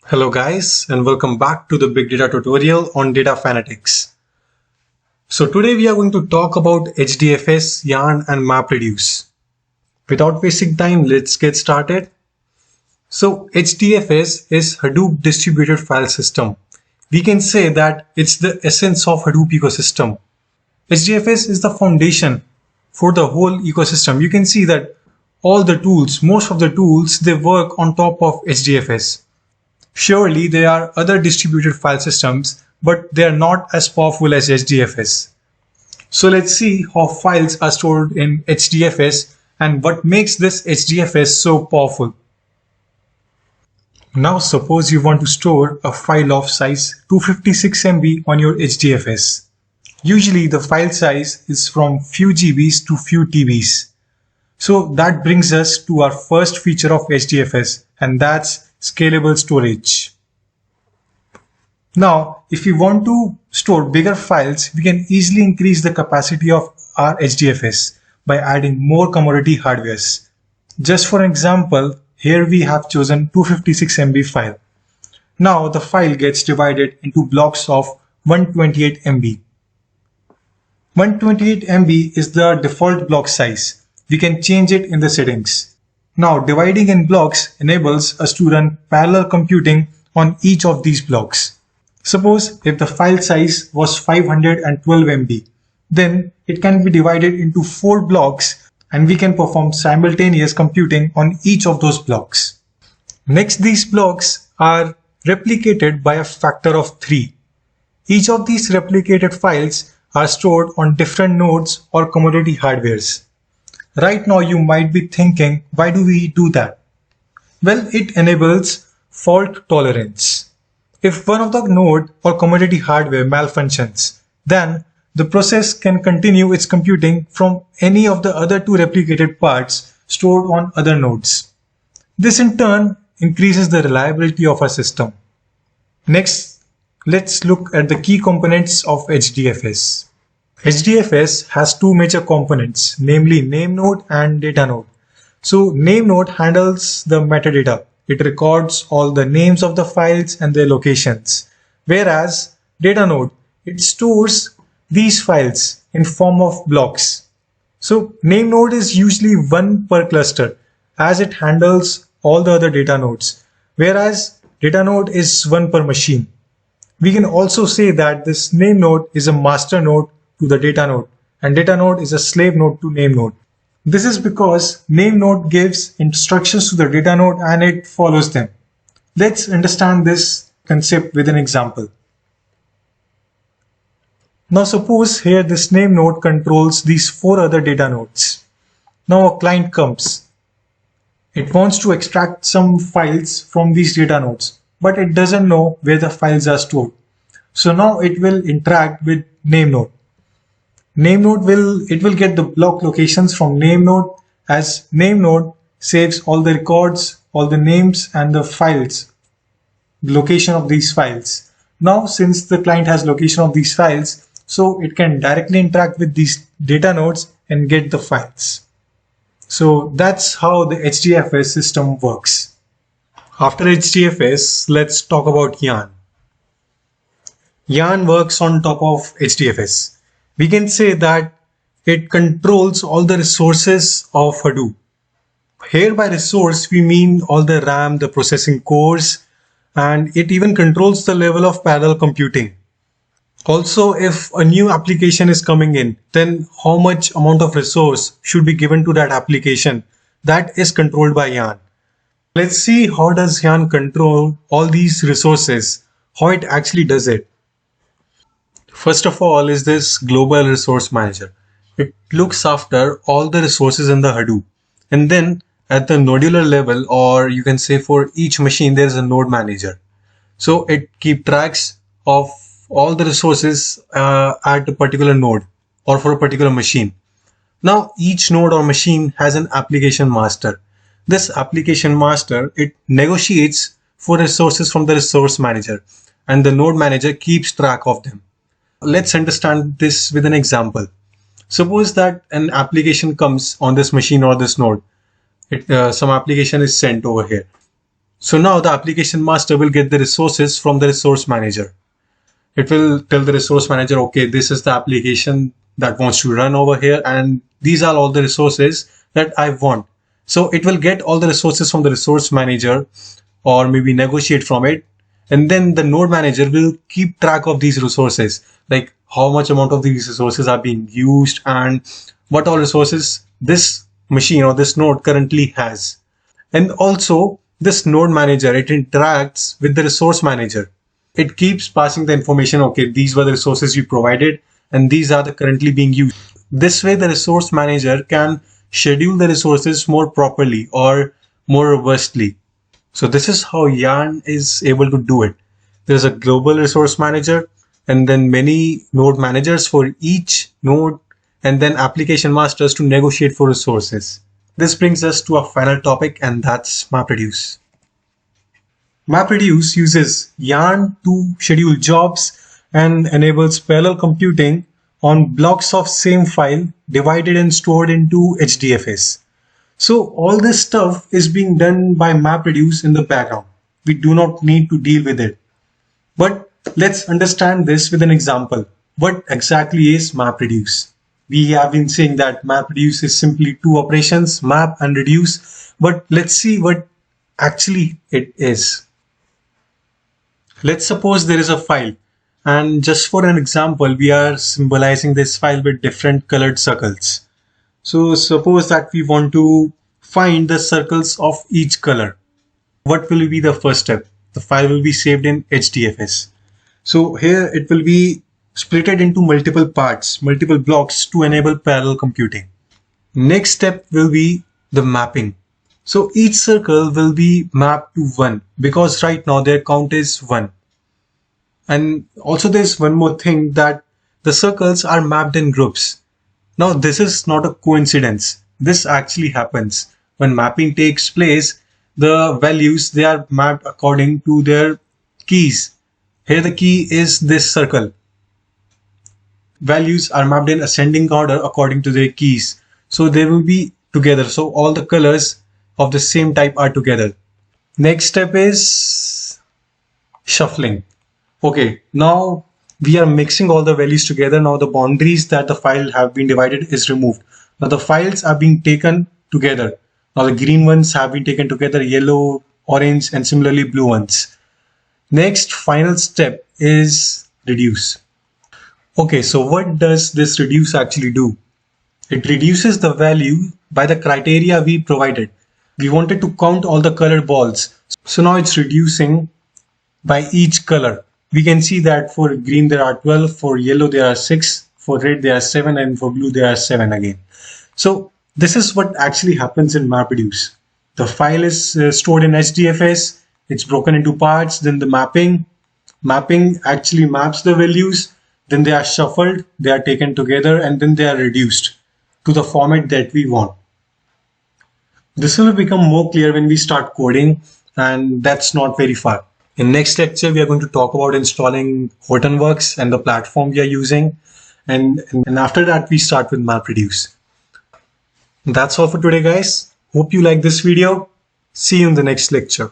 Hello guys, and welcome back to the big data tutorial on Data Fanatics. So today we are going to talk about HDFS, Yarn and MapReduce. Without wasting time, let's get started. So HDFS is Hadoop distributed file system. We can say that it's the essence of Hadoop ecosystem. HDFS is the foundation for the whole ecosystem. You can see that all the tools, most of the tools, they work on top of HDFS. Surely there are other distributed file systems, but they are not as powerful as HDFS. So let's see how files are stored in HDFS and what makes this HDFS so powerful. Now suppose you want to store a file of size 256 MB on your HDFS. Usually the file size is from few GBs to few TBs. So that brings us to our first feature of HDFS, and that's scalable storage. Now, if we want to store bigger files, we can easily increase the capacity of our HDFS by adding more commodity hardwares. Just for example, here we have chosen 256 MB file. Now the file gets divided into blocks of 128 MB. 128 MB is the default block size. We can change it in the settings. Now, dividing in blocks enables us to run parallel computing on each of these blocks. Suppose if the file size was 512 MB, then it can be divided into 4 blocks and we can perform simultaneous computing on each of those blocks. Next, these blocks are replicated by a factor of 3. Each of these replicated files are stored on different nodes or commodity hardwares. Right now you might be thinking, why do we do that? Well, it enables fault tolerance. If one of the node or commodity hardware malfunctions, then the process can continue its computing from any of the other 2 replicated parts stored on other nodes. This in turn increases the reliability of our system. Next, let's look at the key components of HDFS. HDFS has 2 major components, namely name node and data node. So name node handles the metadata. It records all the names of the files and their locations. Whereas data node, it stores these files in form of blocks. So name node is usually 1 per cluster as it handles all the other data nodes. Whereas data node is 1 per machine. We can also say that this name node is a master node to the data node, and data node is a slave node to name node. This is because name node gives instructions to the data node and it follows them. Let's understand this concept with an example. Now suppose here this name node controls these 4 other data nodes. Now a client comes. It wants to extract some files from these data nodes, but it doesn't know where the files are stored. So now it will interact with name node. Name node will get the block locations from name node, as name node saves all the records, all the names and the files, the location of these files. Now since the client has location of these files, so it can directly interact with these data nodes and get the files. So that's how the HDFS system works. After HDFS, let's talk about Yarn. Yarn works on top of HDFS. We can say that it controls all the resources of Hadoop. Here by resource, we mean all the RAM, the processing cores, and it even controls the level of parallel computing. Also, if a new application is coming in, then how much amount of resource should be given to that application, that is controlled by Yarn. Let's see how does Yarn control all these resources, how it actually does it. First of all is this global resource manager. It looks after all the resources in the Hadoop. And then at the nodular level, or you can say for each machine, there is a node manager. So it keeps tracks of all the resources at a particular node or for a particular machine. Now each node or machine has an application master. This application master, it negotiates for resources from the resource manager, and the node manager keeps track of them. Let's understand this with an example. Suppose that an application comes on this machine or this node. Some application is sent over here. So now the application master will get the resources from the resource manager. It will tell the resource manager, okay, this is the application that wants to run over here, and these are all the resources that I want. So it will get all the resources from the resource manager or maybe negotiate from it. And then the node manager will keep track of these resources, like how much amount of these resources are being used and what all resources this machine or this node currently has. And also this node manager, it interacts with the resource manager. It keeps passing the information, okay, these were the resources you provided and these are the currently being used. This way the resource manager can schedule the resources more properly or more robustly. So this is how Yarn is able to do it. There's a global resource manager and then many node managers for each node and then application masters to negotiate for resources. This brings us to our final topic, and that's MapReduce. MapReduce uses Yarn to schedule jobs and enables parallel computing on blocks of same file divided and stored into HDFS. So all this stuff is being done by MapReduce in the background. We do not need to deal with it. But let's understand this with an example. What exactly is MapReduce? We have been saying that MapReduce is simply two operations, map and reduce. But let's see what actually it is. Let's suppose there is a file. And just for an example, we are symbolizing this file with different colored circles. So suppose that we want to find the circles of each color. What will be the first step? The file will be saved in HDFS. So here it will be splitted into multiple parts, multiple blocks to enable parallel computing. Next step will be the mapping. So each circle will be mapped to 1 because right now their count is 1. And also there's one more thing, that the circles are mapped in groups. Now this is not a coincidence. This actually happens. When mapping takes place, the values, they are mapped according to their keys. Here the key is this circle. Values are mapped in ascending order according to their keys. So they will be together. So all the colors of the same type are together. Next step is shuffling. Okay, now we are mixing all the values together. Now the boundaries that the file have been divided is removed. Now the files are being taken together. Now the green ones have been taken together, yellow, orange, and similarly blue ones. Next, final step is reduce. Okay, so what does this reduce actually do? It reduces the value by the criteria we provided. We wanted to count all the colored balls. So now it's reducing by each color. We can see that for green there are 12, for yellow there are 6, for red there are 7, and for blue there are 7 again. So this is what actually happens in MapReduce. The file is stored in HDFS, it's broken into parts, then the mapping actually maps the values, then they are shuffled, they are taken together, and then they are reduced to the format that we want. This will become more clear when we start coding, and that's not very far. In next lecture, we are going to talk about installing Hortonworks and the platform we are using. And after that, we start with MapReduce. That's all for today, guys. Hope you like this video. See you in the next lecture.